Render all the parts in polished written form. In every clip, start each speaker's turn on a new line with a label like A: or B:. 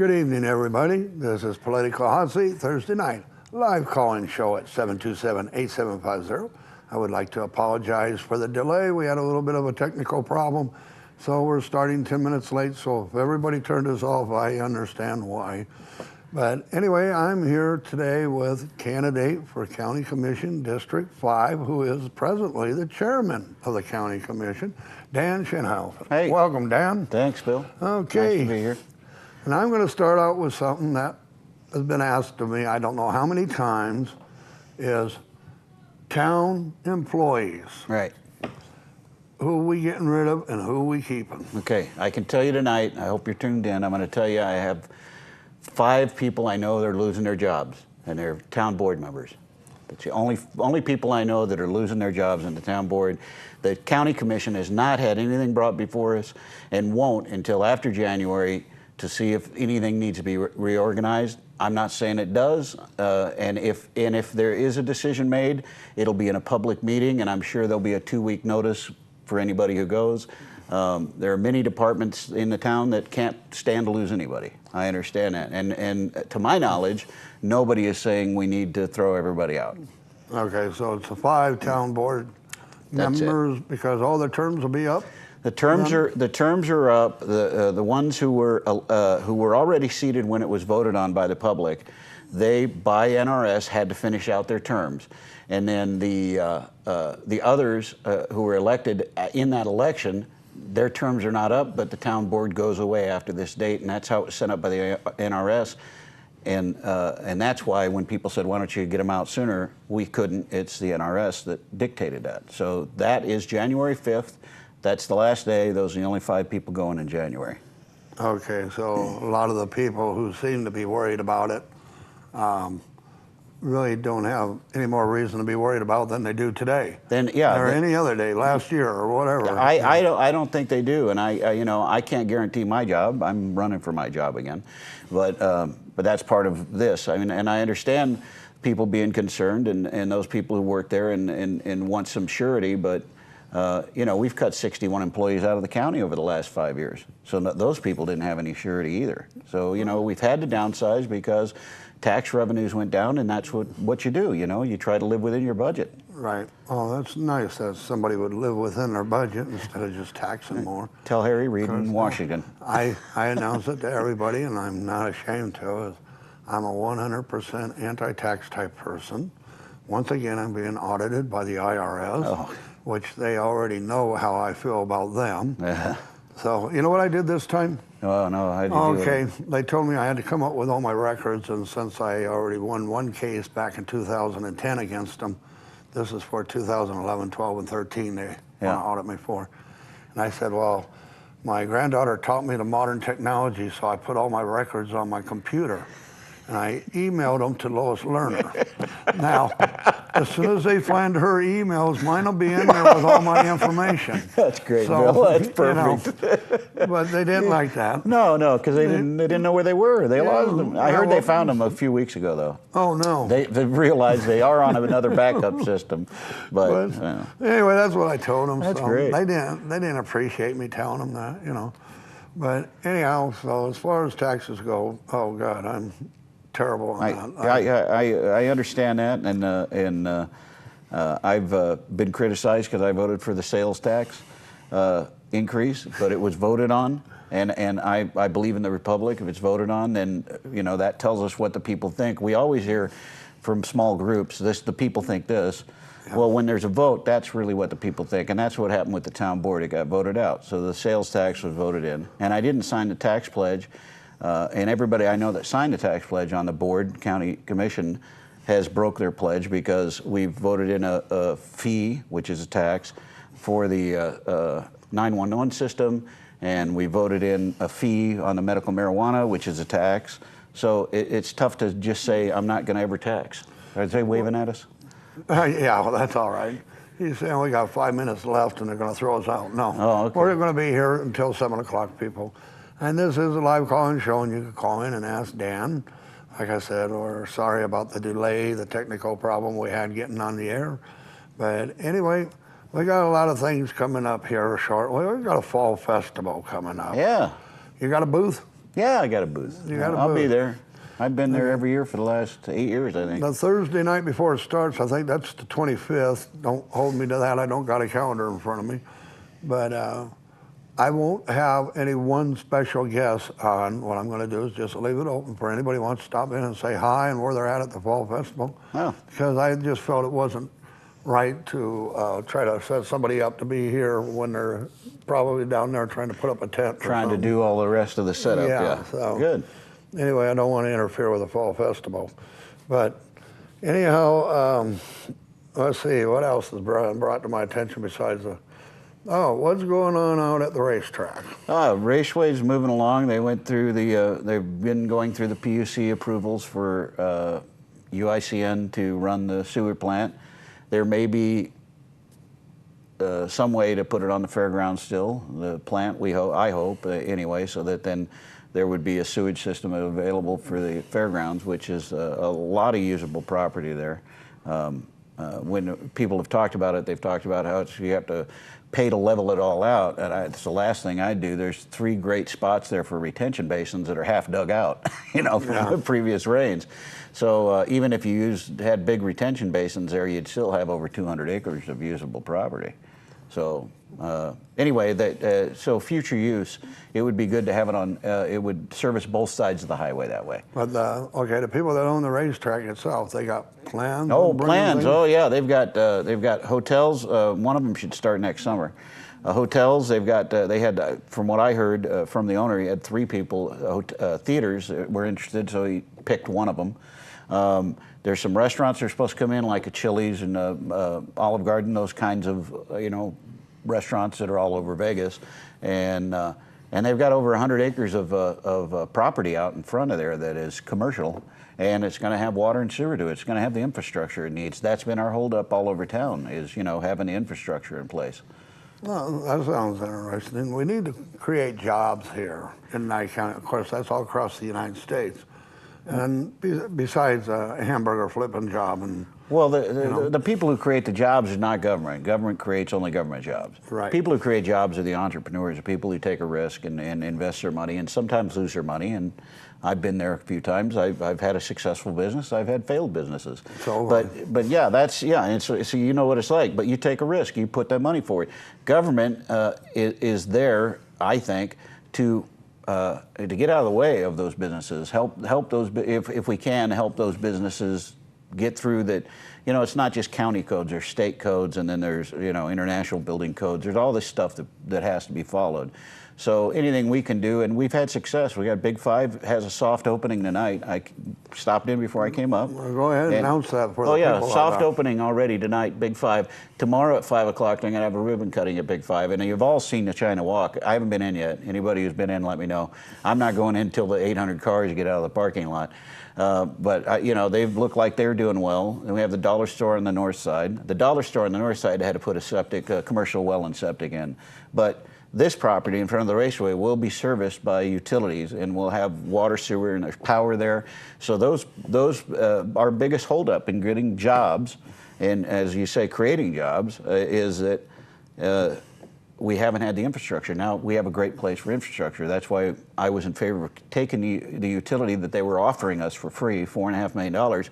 A: Good evening, everybody. This is Political Hot Seat Thursday night, live call-in show at 727-8750. I would like to apologize for the delay. We had a little bit of a technical problem, so we're starting 10 minutes late. So if everybody turned us off, I understand why. But anyway, I'm here today with candidate for County Commission District 5, who is presently the chairman of the County Commission, Dan Schinhofen.
B: Hey.
A: Welcome, Dan.
B: Thanks, Bill.
A: Okay.
B: Nice to be here.
A: And I'm going to start out with something that has been asked of me, I don't know how many times, is town employees.
B: Right.
A: Who are we getting rid of and who are we keeping?
B: Okay, I can tell you tonight, I hope you're tuned in, I'm going to tell you I have 5 people I know that are losing their jobs, and they're town board members. That's the only people I know that are losing their jobs in the town board. The county commission has not had anything brought before us and won't until after January to see if anything needs to be reorganized. I'm not saying it does, and if there is a decision made, it'll be in a public meeting, and I'm sure there'll be a 2-week notice for anybody who goes. There are many departments in the town that can't stand to lose anybody. I understand that, and to my knowledge, nobody is saying we need to throw everybody out.
A: Okay, so it's the 5 town board members because all the terms will be up.
B: The terms are up. The ones who were already seated when it was voted on by the public, they by NRS had to finish out their terms, and then the others who were elected in that election, their terms are not up, but the town board goes away after this date, and that's how it was sent up by the NRS, and that's why when people said, "Why don't you get them out sooner?" we couldn't. It's the NRS that dictated that. So that is January 5th. That's the last day. Those are the only 5 people going in January.
A: Okay, so a lot of the people who seem to be worried about it really don't have any more reason to be worried about than they do today.
B: Then, yeah,
A: or any other day, last year or whatever.
B: I don't think they do, and I can't guarantee my job. I'm running for my job again, but that's part of this. I mean, and I understand people being concerned and those people who work there and want some surety, but. We've cut 61 employees out of the county over the last 5 years. So those people didn't have any surety either. So, we've had to downsize because tax revenues went down, and that's what you do, you try to live within your budget.
A: Right. Oh, that's nice that somebody would live within their budget instead of just taxing more.
B: Tell Harry Reid in Washington.
A: I announce it to everybody, and I'm not ashamed to. I'm a 100% anti-tax type person. Once again, I'm being audited by the IRS, which they already know how I feel about them. So, you know what I did this time?
B: Oh, no, how did you do
A: it? They told me I had to come up with all my records, and since I already won one case back in 2010 against them, this is for 2011, 12, and 13 they want to audit me for. And I said, well, my granddaughter taught me the modern technology, so I put all my records on my computer. And I emailed them to Lois Lerner. Now, as soon as they find her emails, mine will be in there with all my information.
B: That's great, so, Bill. That's perfect.
A: But they didn't like that.
B: No, because they didn't know where they were. They lost them. I heard they found them a few weeks ago, though.
A: Oh, no.
B: They realized they are on another backup system. But
A: anyway, that's what I told them.
B: That's
A: so
B: great.
A: They didn't appreciate me telling them that, But anyhow, so as far as taxes go, oh God, I'm terrible on that.
B: I understand that, and I've been criticized because I voted for the sales tax increase, but it was voted on, and I believe in the Republic. If it's voted on, then that tells us what the people think. We always hear from small groups, the people think this. Yeah. Well, when there's a vote, that's really what the people think, and that's what happened with the town board. It got voted out, so the sales tax was voted in, and I didn't sign the tax pledge. And everybody I know that signed the tax pledge on the board, county commission, has broke their pledge because we've voted in a fee, which is a tax, for the 911 system, and we voted in a fee on the medical marijuana, which is a tax. So it's tough to just say, I'm not going to ever tax. Are they waving at us?
A: Yeah, well, that's all right. He's saying we got 5 minutes left and they're going to throw us out. No,
B: okay.
A: We're going to be here until 7 o'clock, people. And this is a live call-in show, and you can call in and ask Dan. Like I said, we're sorry about the delay, the technical problem we had getting on the air. But anyway, we got a lot of things coming up here shortly. We've got a fall festival coming up.
B: Yeah.
A: You got a booth?
B: Yeah, I got a booth.
A: You got a
B: I'll be
A: booth.
B: there. I've been there every year for the last 8 years, I think.
A: The Thursday night before it starts, I think that's the 25th. Don't hold me to that. I don't got a calendar in front of me. But I won't have any one special guest on. What I'm going to do is just leave it open for anybody who wants to stop in and say hi and where they're at the Fall Festival.
B: Oh.
A: Because I just felt it wasn't right to try to set somebody up to be here when they're probably down there trying to put up a tent.
B: Trying to do all the rest of the setup, yeah.
A: So
B: Good.
A: Anyway, I don't want to interfere with the Fall Festival. But anyhow, let's see, what else is brought to my attention besides the, what's going on out at the racetrack?
B: Raceway's moving along. They went through they've been going through the PUC approvals for UICN to run the sewer plant. There may be some way to put it on the fairgrounds still, the plant, I hope, anyway, so that then there would be a sewage system available for the fairgrounds, which is a lot of usable property there. When people have talked about it, they've talked about how you have to pay to level it all out, and it's the last thing I'd do. There's 3 great spots there for retention basins that are half dug out, from the previous rains. So even if you had big retention basins there, you'd still have over 200 acres of usable property. So anyway, so future use, it would be good to have it on, it would service both sides of the highway that way.
A: But okay, the people that own the racetrack itself, they got plans?
B: Oh, plans. Oh, yeah. They've got hotels. One of them should start next summer. Hotels. They've got. They had, from what I heard from the owner, he had 3 people. Theaters were interested, so he picked one of them. There's some restaurants that are supposed to come in, like a Chili's and Olive Garden, those kinds of restaurants that are all over Vegas, and they've got over 100 acres of property out in front of there that is commercial, and it's going to have water and sewer to it. It's going to have the infrastructure it needs. That's been our holdup all over town, is having the infrastructure in place.
A: Well, that sounds interesting. We need to create jobs here in Nye County. Of course, that's all across the United States. And besides a hamburger flipping job, and
B: well, the people who create the jobs is not government. Government creates only government jobs.
A: Right.
B: People who create jobs are the entrepreneurs, the people who take a risk and invest their money, and sometimes lose their money. And I've been there a few times. I've had a successful business. I've had failed businesses.
A: So,
B: but yeah, and so you know what it's like. But you take a risk. You put that money forward. Government is there, I think, to get out of the way of those businesses, help those, if we can, help those businesses get through that. It's not just county codes, there's state codes, and then there's international building codes. There's all this stuff that has to be followed. So anything we can do, and we've had success. We got Big 5 has a soft opening tonight. I stopped in before I came up.
A: Well, go ahead and announce that for the
B: people.
A: Oh yeah,
B: soft opening already tonight, Big 5. Tomorrow at 5 o'clock, they're going to have a ribbon cutting at Big 5. And you've all seen the China Walk. I haven't been in yet. Anybody who's been in, let me know. I'm not going in until the 800 cars get out of the parking lot. But they look like they're doing well. And we have the dollar store on the north side. The dollar store on the north side had to put a commercial well and septic in. But this property in front of the raceway will be serviced by utilities, and we'll have water, sewer, and there's power there. So those our biggest holdup in getting jobs, and as you say, creating jobs, is that we haven't had the infrastructure. Now we have a great place for infrastructure. That's why I was in favor of taking the utility that they were offering us for free, $4.5 million,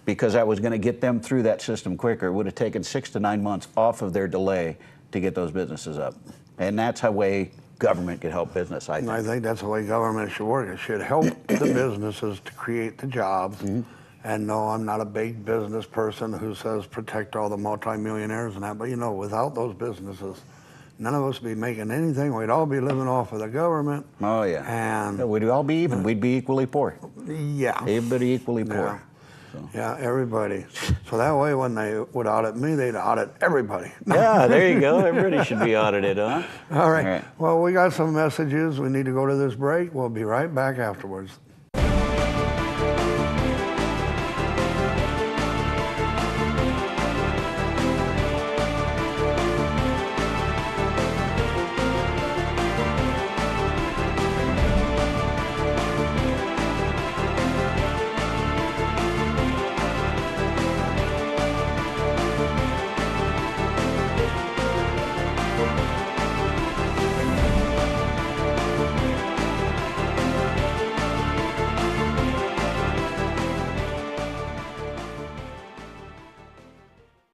B: because that was going to get them through that system quicker. It would have taken 6 to 9 months off of their delay to get those businesses up. And that's how way government can help business, I think.
A: And I think that's the way government should work. It should help the businesses to create the jobs. Mm-hmm. And no, I'm not a big business person who says protect all the multimillionaires and that, but without those businesses, none of us would be making anything. We'd all be living off of the government.
B: Oh, yeah.
A: And
B: we'd all be even. We'd be equally poor.
A: Yeah.
B: Everybody equally poor.
A: Yeah. So. Yeah, everybody. So that way, when they would audit me, they'd audit everybody.
B: Yeah, there you go. Everybody should be audited, huh?
A: All right. Well, we got some messages. We need to go to this break. We'll be right back afterwards.